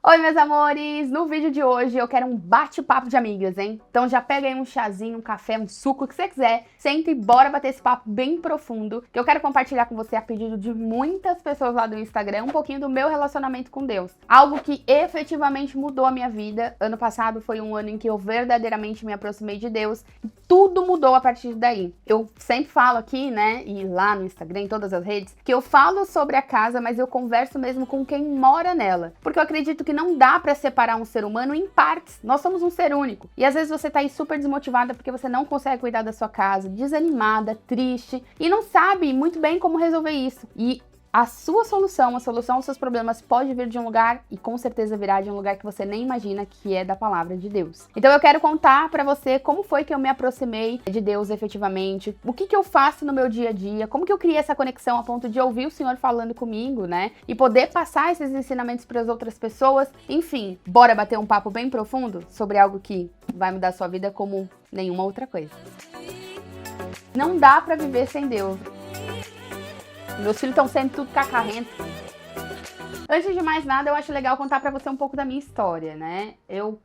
Oi, meus amores! No vídeo de hoje eu quero um bate-papo de amigas, hein? Então já pega aí um chazinho, um café, um suco, o que você quiser. Senta e bora bater esse papo bem profundo, que eu quero compartilhar com você a pedido de muitas pessoas lá do Instagram um pouquinho do meu relacionamento com Deus. Algo que efetivamente mudou a minha vida. Ano passado foi um ano em que eu verdadeiramente me aproximei de Deus. E tudo mudou a partir daí. Eu sempre falo aqui, né, e lá no Instagram, em todas as redes, que eu falo sobre a casa, mas eu converso mesmo com quem mora nela. Porque eu acredito que não dá pra separar um ser humano em partes. Nós somos um ser único. E às vezes você tá aí super desmotivada porque você não consegue cuidar da sua casa, desanimada, triste e não sabe muito bem como resolver isso. E a solução aos seus problemas pode vir de um lugar e com certeza virá de um lugar que você nem imagina, que é da palavra de Deus. Então eu quero contar pra você como foi que eu me aproximei de Deus efetivamente, o que eu faço no meu dia a dia, como que eu criei essa conexão a ponto de ouvir o Senhor falando comigo, né? E poder passar esses ensinamentos para as outras pessoas. Enfim, bora bater um papo bem profundo sobre algo que vai mudar a sua vida como nenhuma outra coisa. Não dá pra viver sem Deus. Meus filhos estão sendo tudo cacarrento. Antes de mais nada, eu acho legal contar pra você um pouco da minha história, né? Eu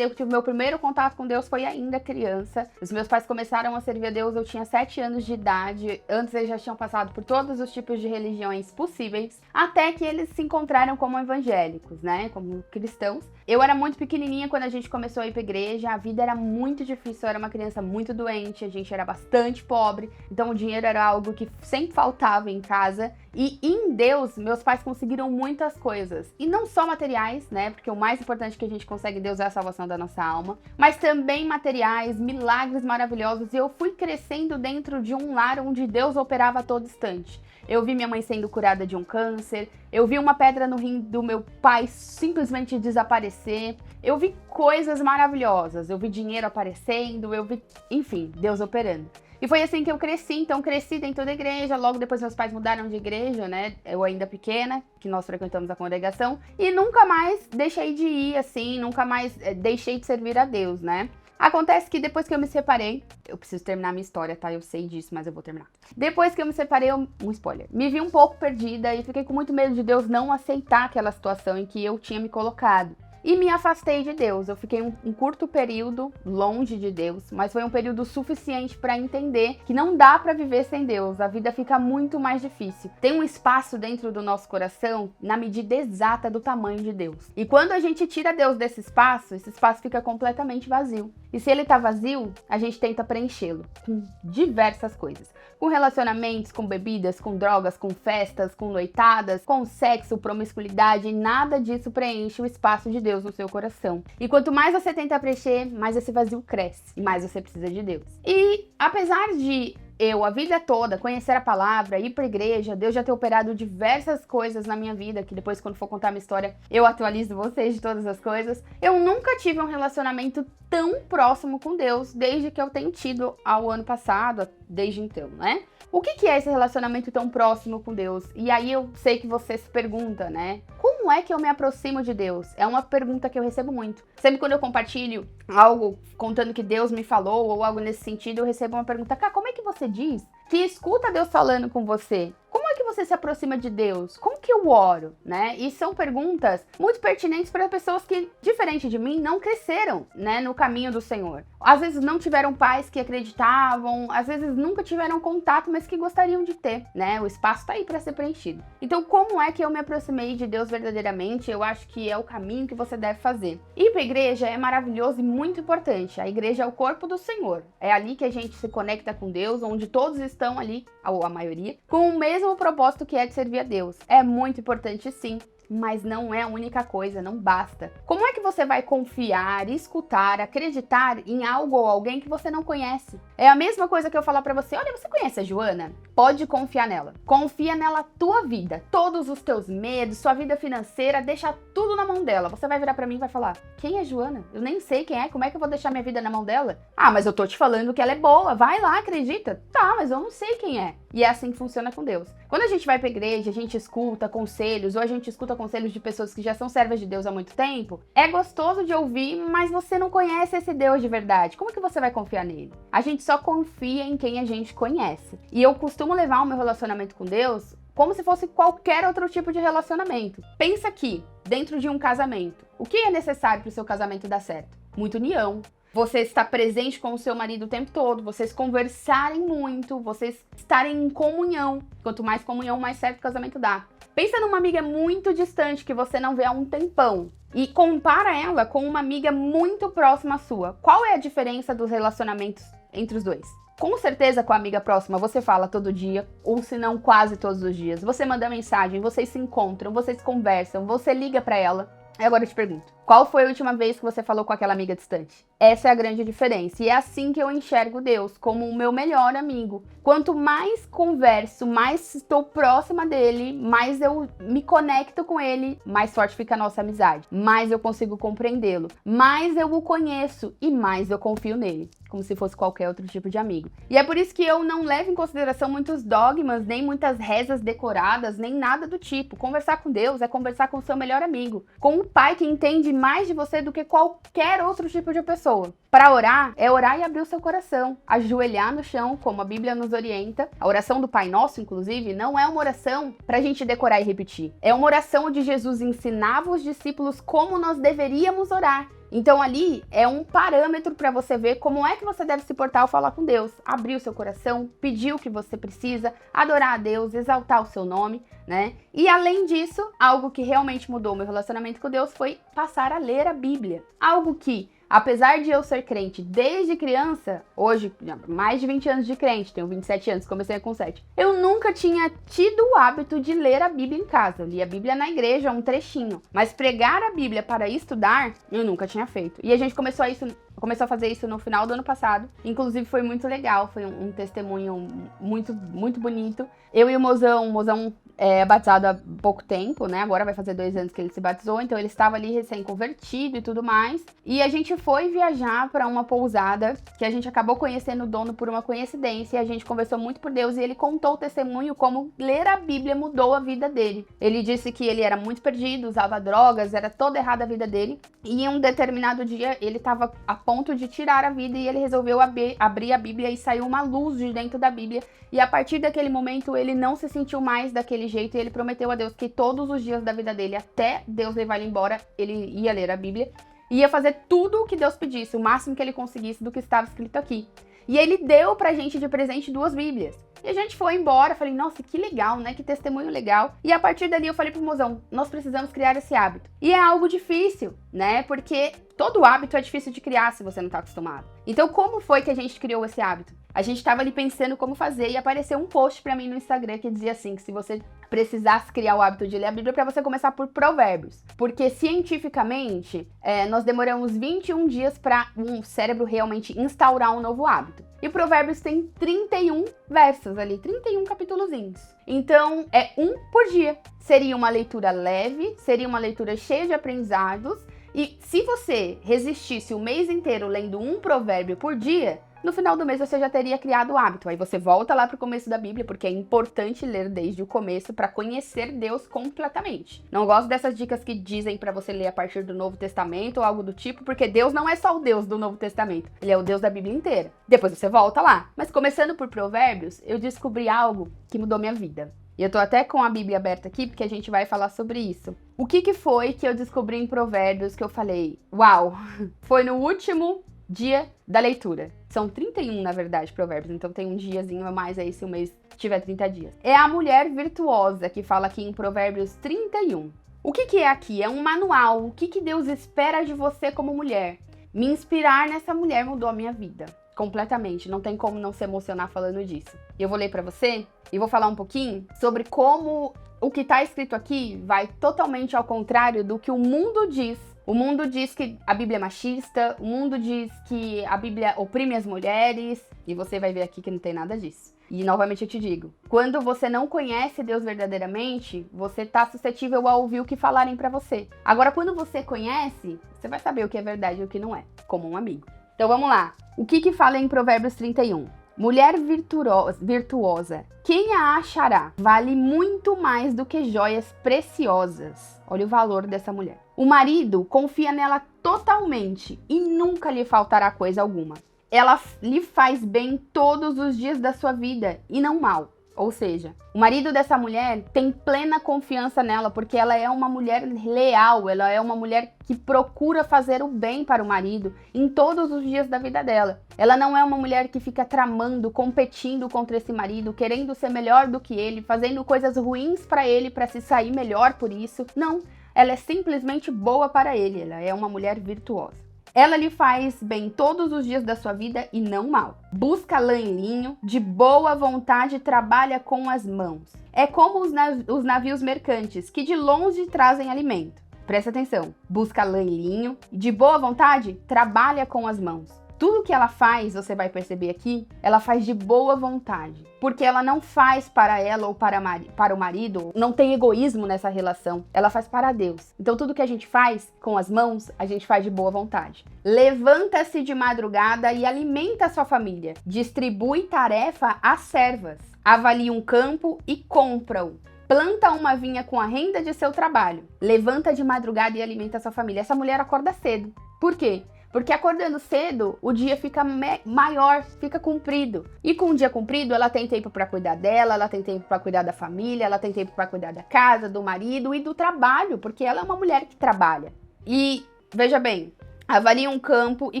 tive meu primeiro contato com Deus foi ainda criança. Os meus pais começaram a servir a Deus, eu tinha 7 anos de idade. Antes eles já tinham passado por todos os tipos de religiões possíveis, até que eles se encontraram como evangélicos, né? Como cristãos. Eu era muito pequenininha quando a gente começou a ir pra igreja, a vida era muito difícil, eu era uma criança muito doente, a gente era bastante pobre, então o dinheiro era algo que sempre faltava em casa. E em Deus, meus pais conseguiram muitas coisas. E não só materiais, né? Porque o mais importante que a gente consegue em Deus é a salvação da nossa alma. Mas também materiais, milagres maravilhosos. E eu fui crescendo dentro de um lar onde Deus operava a todo instante. Eu vi minha mãe sendo curada de um câncer. Eu vi uma pedra no rim do meu pai simplesmente desaparecer. Eu vi coisas maravilhosas. Eu vi dinheiro aparecendo. Eu vi, enfim, Deus operando. E foi assim que eu cresci, então cresci dentro da igreja, logo depois meus pais mudaram de igreja, né, eu ainda pequena, que nós frequentamos a congregação, e nunca mais deixei de ir, assim, nunca mais deixei de servir a Deus, né. Acontece que depois que eu me separei, eu preciso terminar minha história, tá, eu sei disso, mas eu vou terminar. Depois que eu me separei, um spoiler, me vi um pouco perdida e fiquei com muito medo de Deus não aceitar aquela situação em que eu tinha me colocado. E me afastei de Deus. Eu fiquei um curto período longe de Deus, mas foi um período suficiente para entender que não dá para viver sem Deus. A vida fica muito mais difícil. Tem um espaço dentro do nosso coração na medida exata do tamanho de Deus. E quando a gente tira Deus desse espaço, esse espaço fica completamente vazio. E se ele tá vazio, a gente tenta preenchê-lo com diversas coisas. Com relacionamentos, com bebidas, com drogas, com festas, com noitadas, com sexo, promiscuidade, e nada disso preenche o espaço de Deus no seu coração. E quanto mais você tenta preencher, mais esse vazio cresce e mais você precisa de Deus. E apesar de eu, a vida toda, conhecer a palavra, ir pra igreja, Deus já ter operado diversas coisas na minha vida, que depois, quando for contar minha história, eu atualizo vocês de todas as coisas. Eu nunca tive um relacionamento tão próximo com Deus, desde que eu tenho tido ao ano passado, desde então, né? O que é esse relacionamento tão próximo com Deus? E aí eu sei que você se pergunta, né? Como é que eu me aproximo de Deus? É uma pergunta que eu recebo muito. Sempre quando eu compartilho algo contando que Deus me falou ou algo nesse sentido, eu recebo uma pergunta: Cá, como é que você diz que escuta Deus falando com você? Como é que você se aproxima de Deus? Como que eu oro, né? E são perguntas muito pertinentes para pessoas que, diferente de mim, não cresceram, né, no caminho do Senhor. Às vezes não tiveram pais que acreditavam, às vezes nunca tiveram contato, mas que gostariam de ter, né? O espaço tá aí para ser preenchido. Então, como é que eu me aproximei de Deus verdadeiramente? Eu acho que é o caminho que você deve fazer. Ir para a igreja é maravilhoso e muito importante. A igreja é o corpo do Senhor. É ali que a gente se conecta com Deus, onde todos estão ali, ou a maioria, com o mesmo propósito que é de servir a Deus. É muito importante, sim, mas não é a única coisa, não basta. Como é que você vai confiar, escutar, acreditar em algo ou alguém que você não conhece? É a mesma coisa que eu falar pra você: olha, você conhece a Joana? Pode confiar nela. Confia nela a tua vida. Todos os teus medos, sua vida financeira, deixa tudo na mão dela. Você vai virar pra mim e vai falar: quem é Joana? Eu nem sei quem é, como é que eu vou deixar minha vida na mão dela? Ah, mas eu tô te falando que ela é boa, vai lá, acredita. Tá, mas eu não sei quem é. E é assim que funciona com Deus. Quando a gente vai pra igreja, a gente escuta conselhos, ou a gente escuta conselhos de pessoas que já são servas de Deus há muito tempo, é gostoso de ouvir, mas você não conhece esse Deus de verdade. Como é que você vai confiar nele? A gente só confia em quem a gente conhece. E eu costumo levar o meu relacionamento com Deus como se fosse qualquer outro tipo de relacionamento. Pensa aqui, dentro de um casamento, o que é necessário para o seu casamento dar certo? Muita união. Você estar presente com o seu marido o tempo todo, vocês conversarem muito, vocês estarem em comunhão. Quanto mais comunhão, mais certo o casamento dá. Pensa numa amiga muito distante que você não vê há um tempão e compara ela com uma amiga muito próxima sua. Qual é a diferença dos relacionamentos entre os dois? Com certeza com a amiga próxima você fala todo dia, ou se não quase todos os dias. Você manda mensagem, vocês se encontram, vocês conversam, você liga pra ela. E agora eu te pergunto, qual foi a última vez que você falou com aquela amiga distante? Essa é a grande diferença. E é assim que eu enxergo Deus, como o meu melhor amigo. Quanto mais converso, mais estou próxima dele, mais eu me conecto com ele, mais forte fica a nossa amizade. Mais eu consigo compreendê-lo, mais eu o conheço e mais eu confio nele. Como se fosse qualquer outro tipo de amigo. E é por isso que eu não levo em consideração muitos dogmas, nem muitas rezas decoradas, nem nada do tipo. Conversar com Deus é conversar com o seu melhor amigo. Com um pai que entende mais de você do que qualquer outro tipo de pessoa. Para orar, é orar e abrir o seu coração. Ajoelhar no chão, como a Bíblia nos orienta. A oração do Pai Nosso, inclusive, não é uma oração pra gente decorar e repetir. É uma oração onde Jesus ensinava os discípulos como nós deveríamos orar. Então ali é um parâmetro para você ver como é que você deve se portar ao falar com Deus. Abrir o seu coração, pedir o que você precisa, adorar a Deus, exaltar o seu nome, né? E além disso, algo que realmente mudou o meu relacionamento com Deus foi passar a ler a Bíblia. Algo que, apesar de eu ser crente desde criança, hoje, mais de 20 anos de crente, tenho 27 anos, comecei com 7, eu nunca tinha tido o hábito de ler a Bíblia em casa. Eu li a Bíblia na igreja, um trechinho. Mas pregar a Bíblia para estudar, eu nunca tinha feito. E a gente começou a fazer isso no final do ano passado. Inclusive foi muito legal, foi um testemunho muito, muito bonito. Eu e o Mozão é batizado há pouco tempo, né? Agora vai fazer 2 anos que ele se batizou, então ele estava ali recém-convertido e tudo mais. E a gente foi viajar para uma pousada que a gente acabou conhecendo o dono por uma coincidência. E a gente conversou muito por Deus e ele contou o testemunho como ler a Bíblia mudou a vida dele. Ele disse que ele era muito perdido, usava drogas, era toda errada a vida dele. E em um determinado dia ele estava a ponto de tirar a vida e ele resolveu abrir a Bíblia e saiu uma luz de dentro da Bíblia. E a partir daquele momento ele não se sentiu mais daquele jeito e ele prometeu a Deus que todos os dias da vida dele, até Deus levar ele embora, ele ia ler a Bíblia, ia fazer tudo o que Deus pedisse, o máximo que ele conseguisse do que estava escrito aqui. E ele deu pra gente de presente 2 Bíblias. E a gente foi embora, falei, nossa, que legal, né? Que testemunho legal. E a partir dali eu falei pro mozão, nós precisamos criar esse hábito. E é algo difícil, né? Porque todo hábito é difícil de criar se você não tá acostumado. Então como foi que a gente criou esse hábito? A gente tava ali pensando como fazer e apareceu um post pra mim no Instagram que dizia assim, que se você precisasse criar o hábito de ler a Bíblia, pra você começar por Provérbios. Porque cientificamente, nós demoramos 21 dias pra um cérebro realmente instaurar um novo hábito. E Provérbios tem 31 versos ali, 31 capítulozinhos. Então, é um por dia. Seria uma leitura leve, seria uma leitura cheia de aprendizados. E se você resistisse o mês inteiro lendo um provérbio por dia, no final do mês você já teria criado o hábito. Aí você volta lá pro começo da Bíblia, porque é importante ler desde o começo para conhecer Deus completamente. Não gosto dessas dicas que dizem para você ler a partir do Novo Testamento ou algo do tipo, porque Deus não é só o Deus do Novo Testamento, ele é o Deus da Bíblia inteira. Depois você volta lá. Mas começando por Provérbios, eu descobri algo que mudou minha vida. E eu tô até com a Bíblia aberta aqui, porque a gente vai falar sobre isso. O que foi que eu descobri em Provérbios que eu falei, uau, foi no último dia da leitura. São 31, na verdade, provérbios, então tem um diazinho a mais aí se o mês tiver 30 dias. É a mulher virtuosa que fala aqui em Provérbios 31. O que é aqui? É um manual. O que Deus espera de você como mulher? Me inspirar nessa mulher mudou a minha vida. Completamente. Não tem como não se emocionar falando disso. Eu vou ler pra você e vou falar um pouquinho sobre como o que tá escrito aqui vai totalmente ao contrário do que o mundo diz. O mundo diz que a Bíblia é machista, o mundo diz que a Bíblia oprime as mulheres, e você vai ver aqui que não tem nada disso. E novamente eu te digo, quando você não conhece Deus verdadeiramente, você tá suscetível a ouvir o que falarem pra você. Agora, quando você conhece, você vai saber o que é verdade e o que não é, como um amigo. Então vamos lá. O que fala em Provérbios 31? Mulher virtuosa, quem a achará? Vale muito mais do que joias preciosas. Olha o valor dessa mulher. O marido confia nela totalmente e nunca lhe faltará coisa alguma. Ela lhe faz bem todos os dias da sua vida e não mal. Ou seja, o marido dessa mulher tem plena confiança nela, porque ela é uma mulher leal, ela é uma mulher que procura fazer o bem para o marido em todos os dias da vida dela. Ela não é uma mulher que fica tramando, competindo contra esse marido, querendo ser melhor do que ele, fazendo coisas ruins para ele para se sair melhor por isso. Não, ela é simplesmente boa para ele, ela é uma mulher virtuosa. Ela lhe faz bem todos os dias da sua vida e não mal. Busca lã e linho, de boa vontade trabalha com as mãos. É como os navios mercantes, que de longe trazem alimento. Presta atenção. Busca lã e linho, de boa vontade trabalha com as mãos. Tudo que ela faz, você vai perceber aqui, ela faz de boa vontade. Porque ela não faz para ela ou para o marido, não tem egoísmo nessa relação. Ela faz para Deus. Então tudo que a gente faz com as mãos, a gente faz de boa vontade. Levanta-se de madrugada e alimenta a sua família. Distribui tarefa às servas. Avalia um campo e compra-o. Planta uma vinha com a renda de seu trabalho. Levanta de madrugada e alimenta a sua família. Essa mulher acorda cedo. Por quê? Porque acordando cedo, o dia fica maior, fica comprido. E com o dia comprido, ela tem tempo para cuidar dela, ela tem tempo para cuidar da família, ela tem tempo para cuidar da casa, do marido e do trabalho, porque ela é uma mulher que trabalha. E, veja bem, avalia um campo e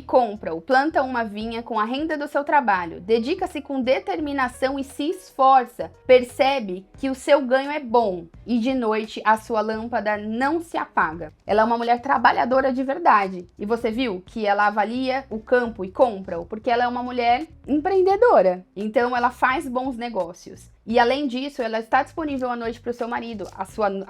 compra-o, planta uma vinha com a renda do seu trabalho, dedica-se com determinação e se esforça, percebe que o seu ganho é bom e de noite a sua lâmpada não se apaga. Ela é uma mulher trabalhadora de verdade e você viu que ela avalia o campo e compra-o porque ela é uma mulher empreendedora, então ela faz bons negócios. E além disso, ela está disponível à noite para o seu marido, a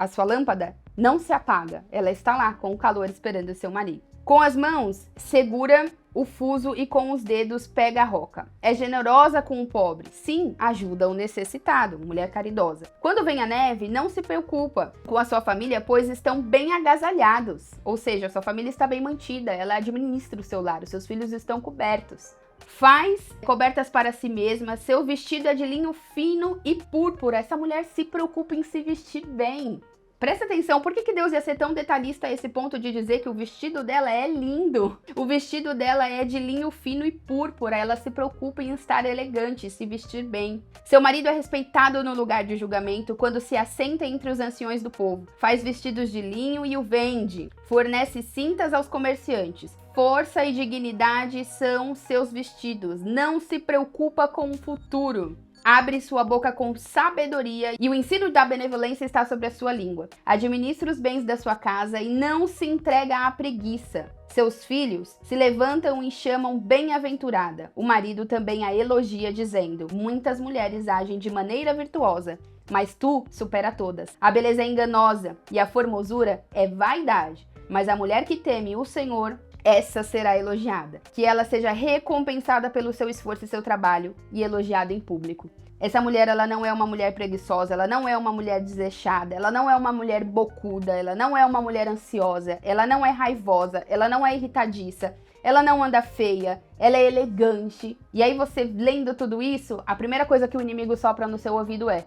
sua lâmpada não se apaga, ela está lá com o calor esperando o seu marido. Com as mãos, segura o fuso e com os dedos pega a roca. É generosa com o pobre. Sim, ajuda o necessitado, mulher caridosa. Quando vem a neve, não se preocupa com a sua família, pois estão bem agasalhados. Ou seja, a sua família está bem mantida, ela administra o seu lar, os seus filhos estão cobertos. Faz cobertas para si mesma, seu vestido é de linho fino e púrpura. Essa mulher se preocupa em se vestir bem. Presta atenção, por que Deus ia ser tão detalhista a esse ponto de dizer que o vestido dela é lindo? O vestido dela é de linho fino e púrpura, ela se preocupa em estar elegante, se vestir bem. Seu marido é respeitado no lugar de julgamento quando se assenta entre os anciões do povo. Faz vestidos de linho e o vende, fornece cintas aos comerciantes. Força e dignidade são seus vestidos, não se preocupa com o futuro. Abre sua boca com sabedoria e o ensino da benevolência está sobre a sua língua. Administra os bens da sua casa e não se entrega à preguiça. Seus filhos se levantam e chamam bem-aventurada. O marido também a elogia, dizendo: muitas mulheres agem de maneira virtuosa, mas tu supera todas. A beleza é enganosa e a formosura é vaidade, mas a mulher que teme o Senhor, essa será elogiada. Que ela seja recompensada pelo seu esforço e seu trabalho e elogiada em público. Essa mulher, ela não é uma mulher preguiçosa, ela não é uma mulher desleixada, ela não é uma mulher bocuda, ela não é uma mulher ansiosa, ela não é raivosa, ela não é irritadiça, ela não anda feia, ela é elegante. E aí você lendo tudo isso, a primeira coisa que o inimigo sopra no seu ouvido é: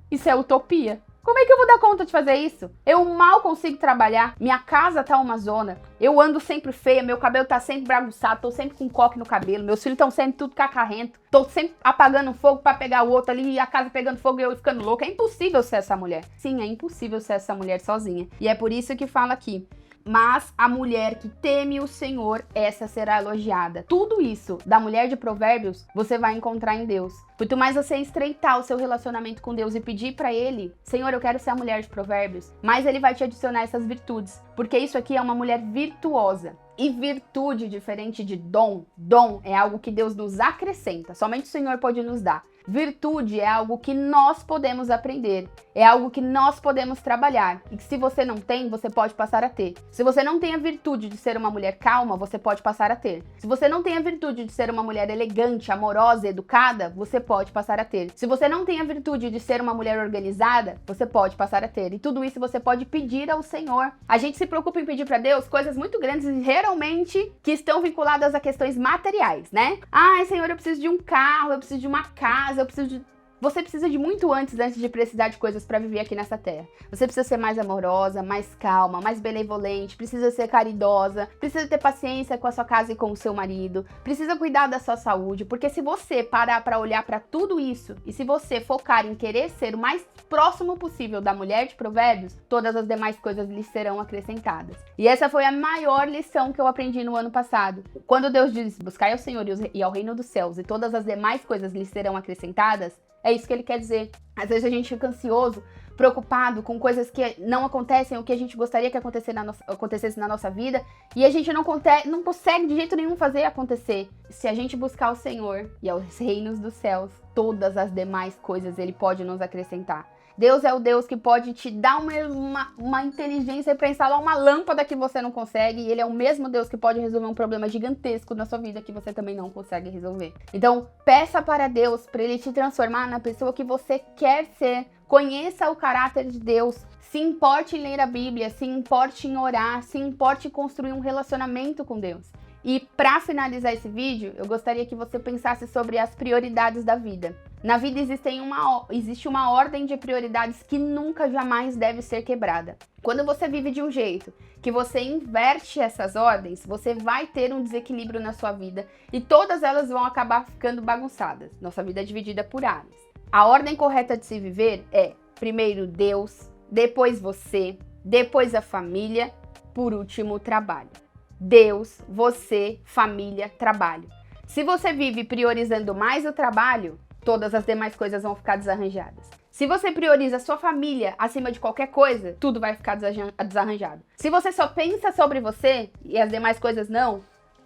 isso é utopia. Como é que eu vou dar conta de fazer isso? Eu mal consigo trabalhar, minha casa tá uma zona, eu ando sempre feia, meu cabelo tá sempre bagunçado, tô sempre com coque no cabelo, meus filhos estão sempre tudo cacarrento, tô sempre apagando fogo pra pegar o outro ali e a casa pegando fogo e eu ficando louca. É impossível ser essa mulher. Sim, é impossível ser essa mulher sozinha. E é por isso que fala aqui: mas a mulher que teme o Senhor, essa será elogiada. Tudo isso da mulher de Provérbios, você vai encontrar em Deus. Quanto mais você estreitar o seu relacionamento com Deus e pedir para Ele: Senhor, eu quero ser a mulher de Provérbios, mais Ele vai te adicionar essas virtudes. Porque isso aqui é uma mulher virtuosa. E virtude, diferente de dom, dom é algo que Deus nos acrescenta, somente o Senhor pode nos dar. Virtude é algo que nós podemos aprender, é algo que nós podemos trabalhar e que se você não tem, você pode passar a ter. Se você não tem a virtude de ser uma mulher calma, você pode passar a ter. Se você não tem a virtude de ser uma mulher elegante, amorosa, educada, você pode passar a ter. Se você não tem a virtude de ser uma mulher organizada, você pode passar a ter. E tudo isso você pode pedir ao Senhor. A gente se preocupa em pedir para Deus coisas muito grandes e geralmente que estão vinculadas a questões materiais, né? Ai, Senhor, eu preciso de um carro, eu preciso de uma casa, eu preciso de Você precisa de muito antes de precisar de coisas para viver aqui nessa terra. Você precisa ser mais amorosa, mais calma, mais benevolente, precisa ser caridosa, precisa ter paciência com a sua casa e com o seu marido, precisa cuidar da sua saúde, porque se você parar para olhar para tudo isso e se você focar em querer ser o mais próximo possível da mulher de Provérbios, todas as demais coisas lhe serão acrescentadas. E essa foi a maior lição que eu aprendi no ano passado. Quando Deus diz: buscai ao Senhor e ao reino dos céus e todas as demais coisas lhe serão acrescentadas, é isso que ele quer dizer. Às vezes a gente fica ansioso, preocupado com coisas que não acontecem, o que a gente gostaria que acontecesse na nossa vida, e a gente não consegue de jeito nenhum fazer acontecer. Se a gente buscar o Senhor e aos reinos dos céus, todas as demais coisas ele pode nos acrescentar. Deus é o Deus que pode te dar uma inteligência para instalar uma lâmpada que você não consegue. E Ele é o mesmo Deus que pode resolver um problema gigantesco na sua vida que você também não consegue resolver. Então, peça para Deus, para Ele te transformar na pessoa que você quer ser. Conheça o caráter de Deus. Se importe em ler a Bíblia, se importe em orar, se importe em construir um relacionamento com Deus. E para finalizar esse vídeo, eu gostaria que você pensasse sobre as prioridades da vida. Na vida existe uma ordem de prioridades que nunca, jamais deve ser quebrada. Quando você vive de um jeito que você inverte essas ordens, você vai ter um desequilíbrio na sua vida e todas elas vão acabar ficando bagunçadas. Nossa vida é dividida por áreas. A ordem correta de se viver é primeiro Deus, depois você, depois a família, por último o trabalho. Deus, você, família, trabalho. Se você vive priorizando mais o trabalho, todas as demais coisas vão ficar desarranjadas. Se você prioriza a sua família acima de qualquer coisa, tudo vai ficar desarranjado. Se você só pensa sobre você e as demais coisas não,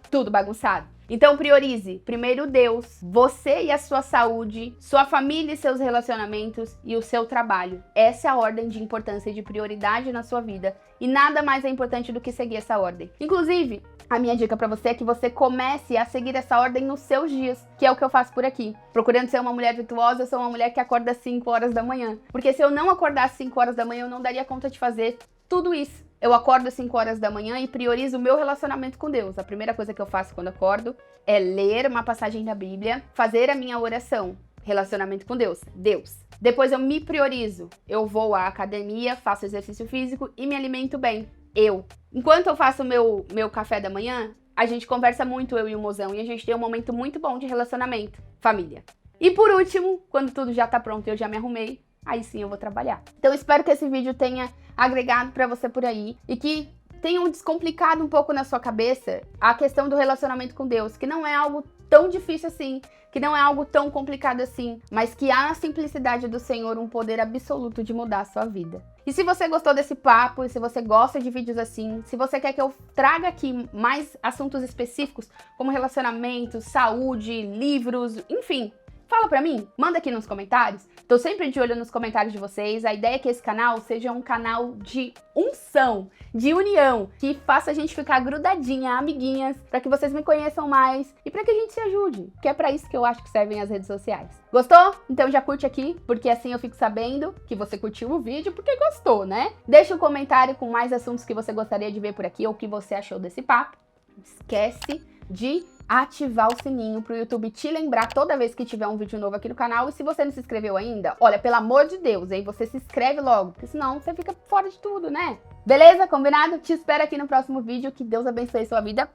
tudo bagunçado. Então priorize primeiro Deus, você e a sua saúde, sua família e seus relacionamentos e o seu trabalho. Essa é a ordem de importância e de prioridade na sua vida. E nada mais é importante do que seguir essa ordem. Inclusive, a minha dica pra você é que você comece a seguir essa ordem nos seus dias, que é o que eu faço por aqui. Procurando ser uma mulher virtuosa, eu sou uma mulher que acorda às 5 horas da manhã. Porque se eu não acordar às 5 horas da manhã, eu não daria conta de fazer tudo isso. Eu acordo às 5 horas da manhã e priorizo o meu relacionamento com Deus. A primeira coisa que eu faço quando acordo é ler uma passagem da Bíblia, fazer a minha oração, relacionamento com Deus, Deus. Depois eu me priorizo, eu vou à academia, faço exercício físico e me alimento bem, eu. Enquanto eu faço o meu café da manhã, a gente conversa muito, eu e o mozão, e a gente tem um momento muito bom de relacionamento, família. E por último, quando tudo já tá pronto e eu já me arrumei, aí sim eu vou trabalhar. Então espero que esse vídeo tenha agregado pra você por aí e que tenham descomplicado um pouco na sua cabeça a questão do relacionamento com Deus, que não é algo tão difícil assim, que não é algo tão complicado assim, mas que há na simplicidade do Senhor um poder absoluto de mudar a sua vida. E se você gostou desse papo, e se você gosta de vídeos assim, se você quer que eu traga aqui mais assuntos específicos, como relacionamentos, saúde, livros, enfim, fala pra mim, manda aqui nos comentários. Tô sempre de olho nos comentários de vocês. A ideia é que esse canal seja um canal de unção, de união, que faça a gente ficar grudadinha, amiguinhas, pra que vocês me conheçam mais e pra que a gente se ajude, que é pra isso que eu acho que servem as redes sociais. Gostou? Então já curte aqui, porque assim eu fico sabendo que você curtiu o vídeo porque gostou, né? Deixa um comentário com mais assuntos que você gostaria de ver por aqui ou o que você achou desse papo. Não esquece de ativar o sininho pro YouTube te lembrar toda vez que tiver um vídeo novo aqui no canal. E se você não se inscreveu ainda, olha, pelo amor de Deus, hein? Você se inscreve logo, porque senão você fica fora de tudo, né? Beleza? Combinado? Te espero aqui no próximo vídeo. Que Deus abençoe sua vida.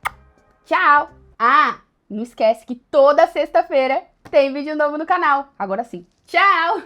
Tchau! Ah, não esquece que toda sexta-feira tem vídeo novo no canal. Agora sim. Tchau!